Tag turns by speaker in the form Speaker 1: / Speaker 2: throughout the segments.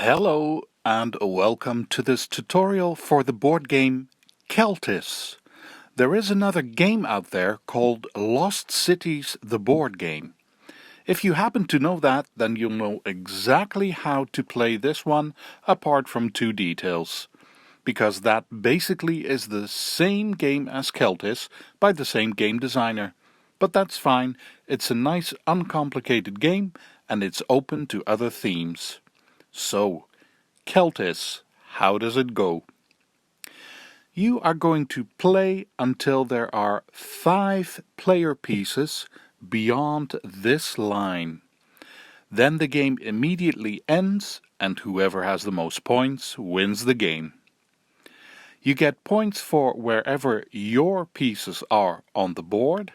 Speaker 1: Hello and welcome to this tutorial for the board game Keltis. There is another game out there called Lost Cities the board game. If you happen to know that, then you'll know exactly how to play this one apart from two details. Because that basically is the same game as Keltis by the same game designer. But that's fine, it's a nice uncomplicated game and it's open to other themes. So, Keltis, how does it go? You are going to play until there are 5 player pieces beyond this line. Then the game immediately ends and whoever has the most points wins the game. You get points for wherever your pieces are on the board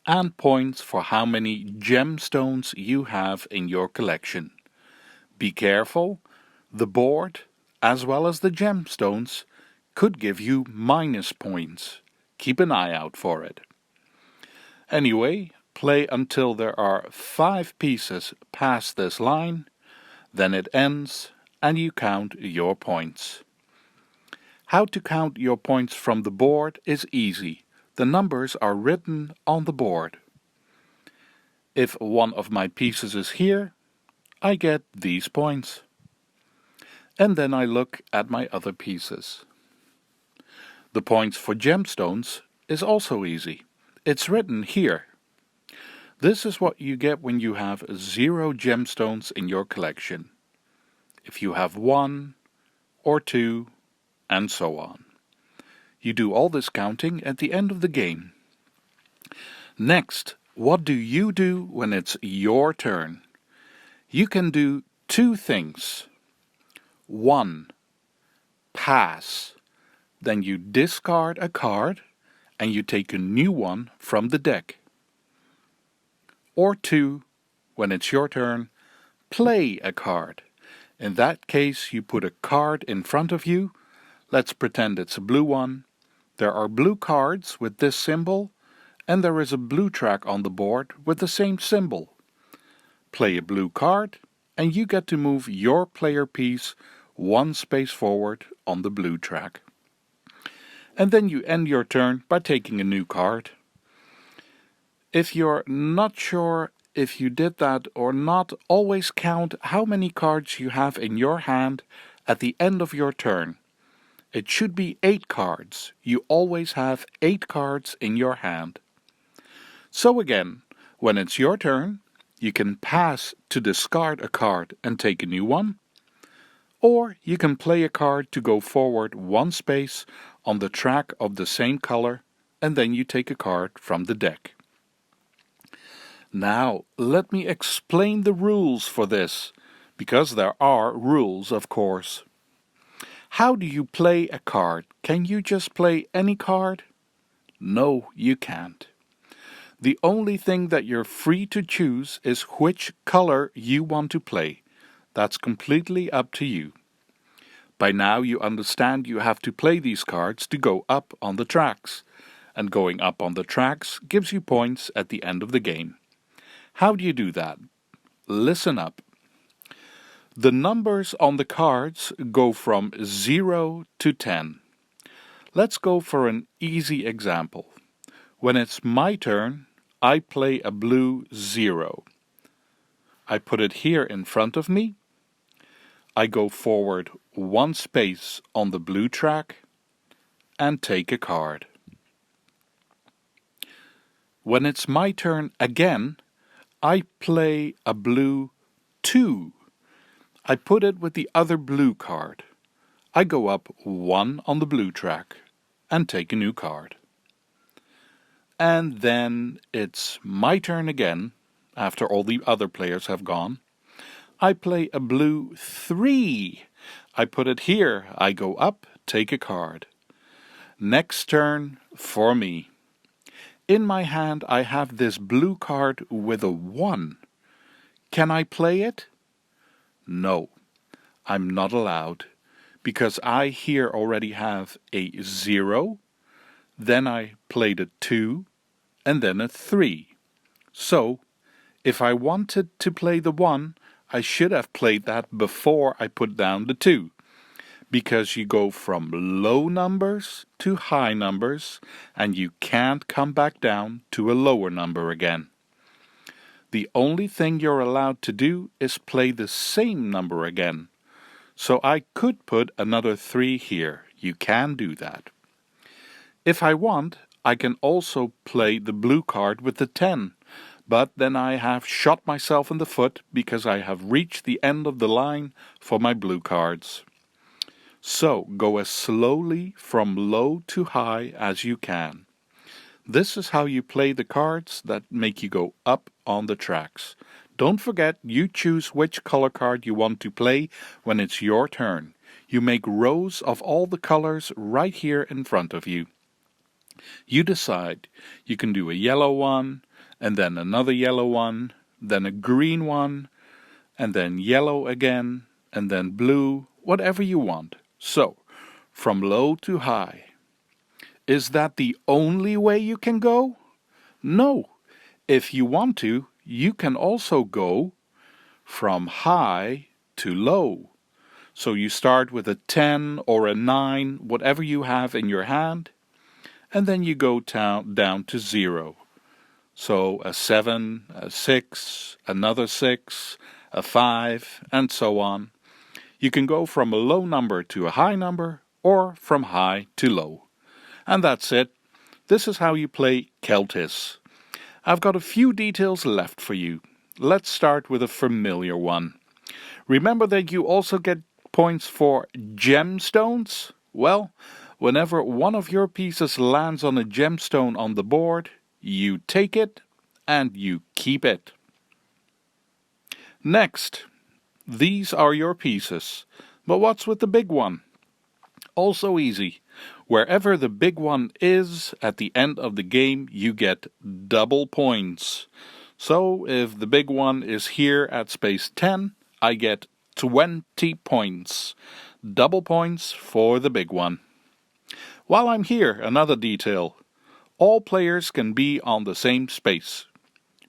Speaker 1: and points for how many gemstones you have in your collection. Be careful, the board, as well as the gemstones, could give you minus points. Keep an eye out for it. Anyway, play until there are 5 pieces past this line, then it ends and you count your points. How to count your points from the board is easy. The numbers are written on the board. If one of my pieces is here, I get these points. And then I look at my other pieces. The points for gemstones is also easy. It's written here. This is what you get when you have 0 gemstones in your collection. If you have 1 or 2 and so on. You do all this counting at the end of the game. Next, what do you do when it's your turn? You can do 2 things. 1. Pass. Then you discard a card and you take a new one from the deck. Or 2. When it's your turn, play a card. In that case, you put a card in front of you. Let's pretend it's a blue one. There are blue cards with this symbol, and there is a blue track on the board with the same symbol. Play a blue card, and you get to move your player piece 1 space forward on the blue track. And then you end your turn by taking a new card. If you're not sure if you did that or not, always count how many cards you have in your hand at the end of your turn. It should be 8 cards. You always have 8 cards in your hand. So again, when it's your turn, you can pass to discard a card and take a new one, or you can play a card to go forward 1 space on the track of the same color, and then you take a card from the deck. Now, let me explain the rules for this, because there are rules, of course. How do you play a card? Can you just play any card? No, you can't. The only thing that you're free to choose is which color you want to play. That's completely up to you. By now you understand you have to play these cards to go up on the tracks. And going up on the tracks gives you points at the end of the game. How do you do that? Listen up. The numbers on the cards go from 0 to 10. Let's go for an easy example. When it's my turn, I play a blue 0. I put it here in front of me. I go forward 1 space on the blue track and take a card. When it's my turn again, I play a blue 2. I put it with the other blue card. I go up 1 on the blue track and take a new card. And then it's my turn again, after all the other players have gone. I play a blue 3. I put it here. I go up, take a card. Next turn for me. In my hand I have this blue card with a 1. Can I play it? No, I'm not allowed, because I here already have a 0, then I played a 2, and then a 3. So, if I wanted to play the 1, I should have played that before I put down the 2. Because you go from low numbers to high numbers, and you can't come back down to a lower number again. The only thing you're allowed to do is play the same number again. So I could put another 3 here. You can do that. If I want, I can also play the blue card with the 10, but then I have shot myself in the foot because I have reached the end of the line for my blue cards. So go as slowly from low to high as you can. This is how you play the cards that make you go up on the tracks. Don't forget, you choose which color card you want to play when it's your turn. You make rows of all the colors right here in front of you. You decide. You can do a yellow one, and then another yellow one, then a green one, and then yellow again, and then blue, whatever you want. So, from low to high. Is that the only way you can go? No. If you want to, you can also go from high to low. So you start with a 10 or a 9, whatever you have in your hand, and then you go down to 0. So a 7, a 6, another 6, a 5, and so on. You can go from a low number to a high number, or from high to low. And that's it. This is how you play Keltis. I've got a few details left for you. Let's start with a familiar one. Remember that you also get points for gemstones? Well, whenever one of your pieces lands on a gemstone on the board, you take it and you keep it. Next, these are your pieces. But what's with the big one? Also easy. Wherever the big one is at the end of the game, you get double points. So if the big one is here at space 10, I get 20 points. Double points for the big one. While I'm here, another detail. All players can be on the same space,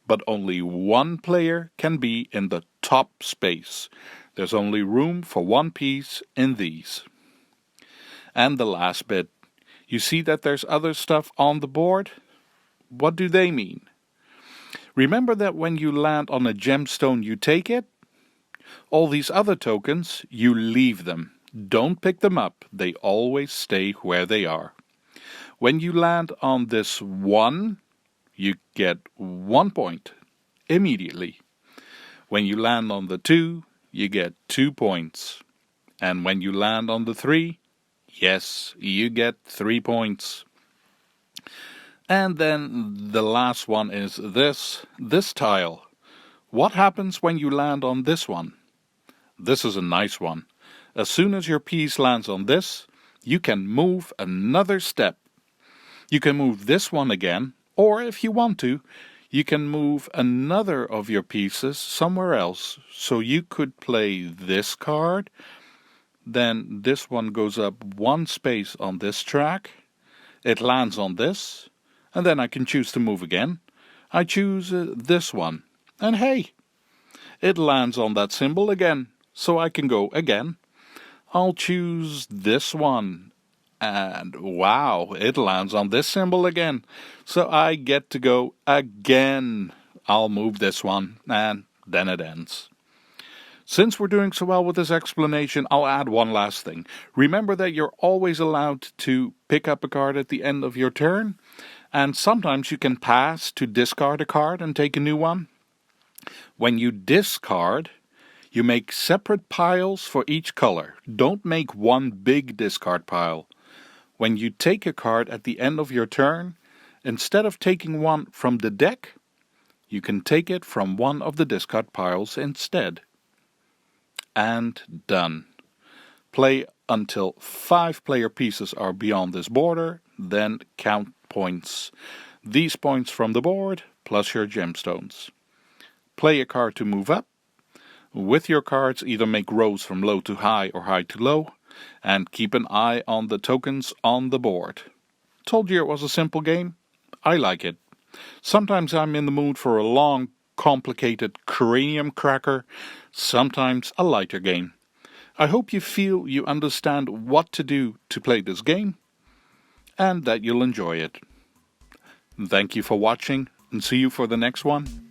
Speaker 1: but only one player can be in the top space. There's only room for one piece in these. And the last bit. You see that there's other stuff on the board? What do they mean? Remember that when you land on a gemstone you take it? All these other tokens, you leave them. Don't pick them up. They always stay where they are. When you land on this 1, you get 1 point immediately. When you land on the 2, you get 2 points. And when you land on the 3, yes, you get 3 points. And then the last one is this tile. What happens when you land on this one? This is a nice one. As soon as your piece lands on this, you can move another step. You can move this one again, or if you want to, you can move another of your pieces somewhere else. So you could play this card, then this one goes up 1 space on this track, it lands on this, and then I can choose to move again. I choose this one, and hey, it lands on that symbol again, so I can go again. I'll choose this one, and wow, it lands on this symbol again, so I get to go again. I'll move this one, and then it ends. Since we're doing so well with this explanation, I'll add one last thing. Remember that you're always allowed to pick up a card at the end of your turn, and sometimes you can pass to discard a card and take a new one. When you discard, you make separate piles for each color. Don't make one big discard pile. When you take a card at the end of your turn, instead of taking one from the deck, you can take it from one of the discard piles instead. And done. Play until 5 player pieces are beyond this border, then count points. These points from the board, plus your gemstones. Play a card to move up. With your cards, either make rows from low to high or high to low, and keep an eye on the tokens on the board. Told you it was a simple game? I like it. Sometimes I'm in the mood for a long complicated cranium cracker, sometimes a lighter game. I hope you feel you understand what to do to play this game, and that you'll enjoy it. Thank you for watching, and see you for the next one.